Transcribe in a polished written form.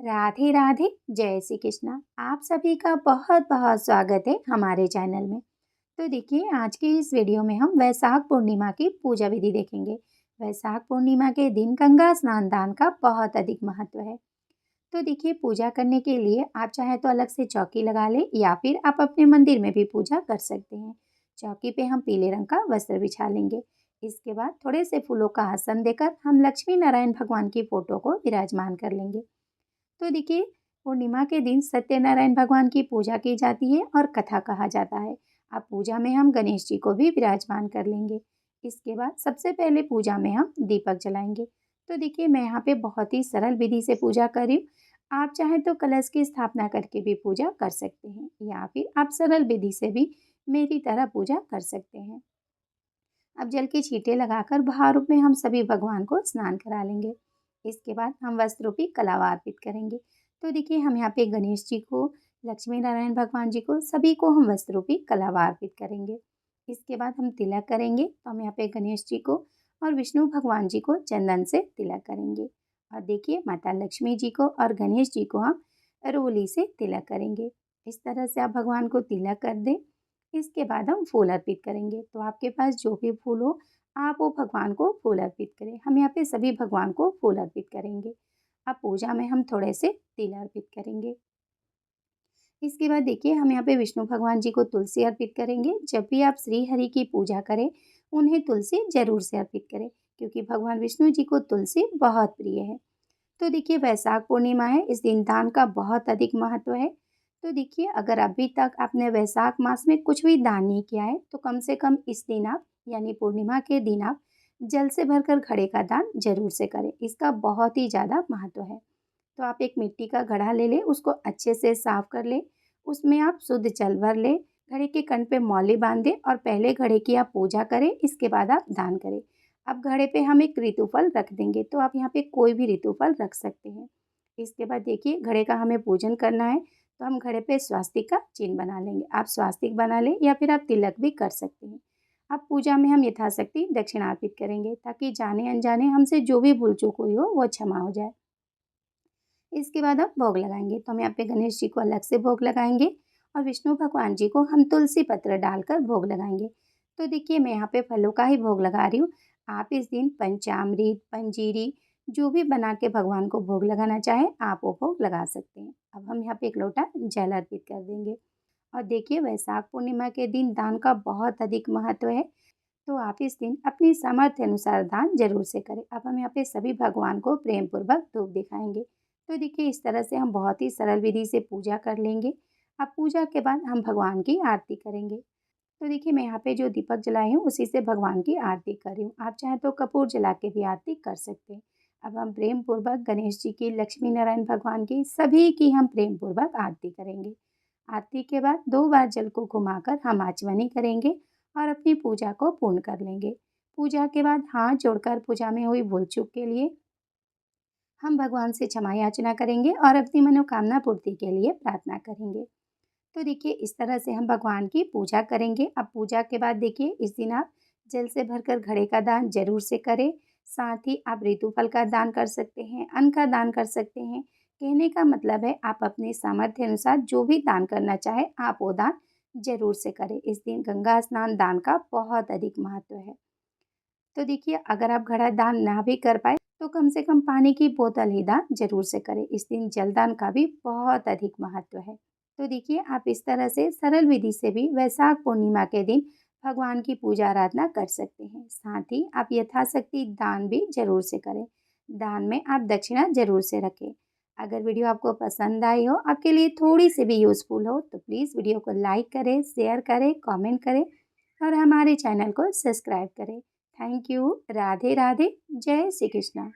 राधे राधे। जय श्री कृष्णा। आप सभी का बहुत बहुत स्वागत है हमारे चैनल में। तो देखिए, आज की इस वीडियो में हम वैशाख पूर्णिमा की पूजा विधि देखेंगे। वैशाख पूर्णिमा के दिन गंगा स्नान दान का बहुत अधिक महत्व है। तो देखिए, पूजा करने के लिए आप चाहे तो अलग से चौकी लगा लें या फिर आप अपने मंदिर में भी पूजा कर सकते हैं। चौकी पे हम पीले रंग का वस्त्र बिछा लेंगे। इसके बाद थोड़े से फूलों का आसन देकर हम लक्ष्मी नारायण भगवान की फोटो को विराजमान कर लेंगे। तो देखिए, पूर्णिमा के दिन सत्यनारायण भगवान की पूजा की जाती है और कथा कहा जाता है। अब पूजा में हम गणेश जी को भी विराजमान कर लेंगे। इसके बाद सबसे पहले पूजा में हम दीपक जलाएंगे। तो देखिए, मैं यहाँ पे बहुत ही सरल विधि से पूजा कर रही हूँ। आप चाहें तो कलश की स्थापना करके भी पूजा कर सकते हैं या फिर आप सरल विधि से भी मेरी तरह पूजा कर सकते हैं। अब जल के छींटे लगाकर भाव में हम सभी भगवान को स्नान करा लेंगे। इसके बाद हम वस्त्र रूपी कलावा अर्पित करेंगे। तो देखिए, हम यहाँ पे गणेश जी को, लक्ष्मी नारायण भगवान जी को, सभी को हम वस्त्र रूपी कलावा अर्पित करेंगे। इसके बाद हम तिलक करेंगे। तो हम यहाँ पे गणेश जी को और विष्णु भगवान जी को चंदन से तिलक करेंगे। और देखिए, माता लक्ष्मी जी को और गणेश जी को हम रोली से तिलक करेंगे। इस तरह से आप भगवान को तिलक कर दें। इसके बाद हम फूल अर्पित करेंगे। तो आपके पास जो भी फूल हो, आप वो भगवान को फूल अर्पित करें। हम यहाँ पे सभी भगवान को फूल अर्पित करेंगे। अब पूजा में हम थोड़े से तिल अर्पित करेंगे। इसके बाद देखिए, हम यहाँ पे विष्णु भगवान जी को तुलसी अर्पित करेंगे। जब भी आप श्री हरि की पूजा करें, उन्हें तुलसी जरूर से अर्पित करें, क्योंकि भगवान विष्णु जी को तुलसी बहुत प्रिय है। तो देखिए, वैशाख पूर्णिमा है, इस दिन दान का बहुत अधिक महत्व है। तो देखिए, अगर अभी तक आपने वैशाख मास में कुछ भी दान नहीं किया है, तो कम से कम इस दिन आप, यानी पूर्णिमा के दिन आप जल से भरकर घड़े का दान जरूर से करें। इसका बहुत ही ज़्यादा महत्व है। तो आप एक मिट्टी का घड़ा ले लें, उसको अच्छे से साफ कर लें। उसमें आप शुद्ध जल भर लें, घड़े के कंठ पे मौली बांध दें और पहले घड़े की आप पूजा करें। इसके बाद आप दान करें। अब घड़े पे हम एक ऋतुफल रख देंगे। तो आप यहाँ पे कोई भी ऋतुफल रख सकते हैं। इसके बाद देखिए, घड़े का हमें पूजन करना है। तो हम घड़े पे स्वास्तिक का चिन्ह बना लेंगे। आप स्वास्तिक बना लें या फिर आप तिलक भी कर सकते हैं। अब पूजा में हम यथाशक्ति दक्षिणा अर्पित करेंगे, ताकि जाने अनजाने हमसे जो भी भूल चूक हुई हो वो क्षमा हो जाए। इसके बाद हम भोग लगाएंगे। तो हम यहाँ पे गणेश जी को अलग से भोग लगाएंगे और विष्णु भगवान जी को हम तुलसी पत्र डालकर भोग लगाएंगे। तो देखिए, मैं यहाँ पे फलों का ही भोग लगा रही हूँ। आप इस दिन पंचामृत, पंजीरी जो भी बना के भगवान को भोग लगाना चाहें, आप वो भोग लगा सकते हैं। अब हम यहाँ पे एक लोटा जल अर्पित कर देंगे। और देखिए, वैशाख पूर्णिमा के दिन दान का बहुत अधिक महत्व है। तो आप इस दिन अपनी सामर्थ्य अनुसार दान जरूर से करें। अब हम यहाँ पे सभी भगवान को प्रेम पूर्वक धूप दिखाएंगे। तो देखिए, इस तरह से हम बहुत ही सरल विधि से पूजा कर लेंगे। अब पूजा के बाद हम भगवान की आरती करेंगे। तो देखिए, मैं यहाँ पे जो दीपक जलाई हूँ, उसी से भगवान की आरती कर रही हूँ। आप चाहें तो कपूर जला के भी आरती कर सकते हैं। अब हम प्रेम पूर्वक गणेश जी की, लक्ष्मी नारायण भगवान की, सभी की हम प्रेम पूर्वक आरती करेंगे। आरती के बाद 2 बार जल को घुमाकर हम आचमनी करेंगे और अपनी पूजा को पूर्ण कर लेंगे। पूजा के बाद हाथ जोड़कर पूजा में हुई भूल चूक के लिए हम भगवान से क्षमा याचना करेंगे और अपनी मनोकामना पूर्ति के लिए प्रार्थना करेंगे। तो देखिए, इस तरह से हम भगवान की पूजा करेंगे। अब पूजा के बाद देखिए, इस दिन आप जल से भरकर घड़े का दान जरूर से करें। साथ ही आप ऋतुफल का दान कर सकते हैं, अन्न का दान कर सकते हैं। कहने का मतलब है, आप अपने सामर्थ्य अनुसार जो भी दान करना चाहे, आप वो दान जरूर से करें। इस दिन गंगा स्नान दान का बहुत अधिक महत्व है। तो देखिए, अगर आप घड़ा दान ना भी कर पाए, तो कम से कम पानी की बोतल ही दान जरूर से करें। इस दिन जलदान का भी बहुत अधिक महत्व है। तो देखिए, आप इस तरह से सरल विधि से भी वैशाख पूर्णिमा के दिन भगवान की पूजा आराधना कर सकते हैं। साथ ही आप यथाशक्ति दान भी जरूर से करें। दान में आप दक्षिणा जरूर से रखें। अगर वीडियो आपको पसंद आई हो, आपके लिए थोड़ी सी भी यूजफुल हो, तो प्लीज़ वीडियो को लाइक करें, शेयर करें, कमेंट करें और हमारे चैनल को सब्सक्राइब करें। Thank you. राधे राधे। जय श्री कृष्णा।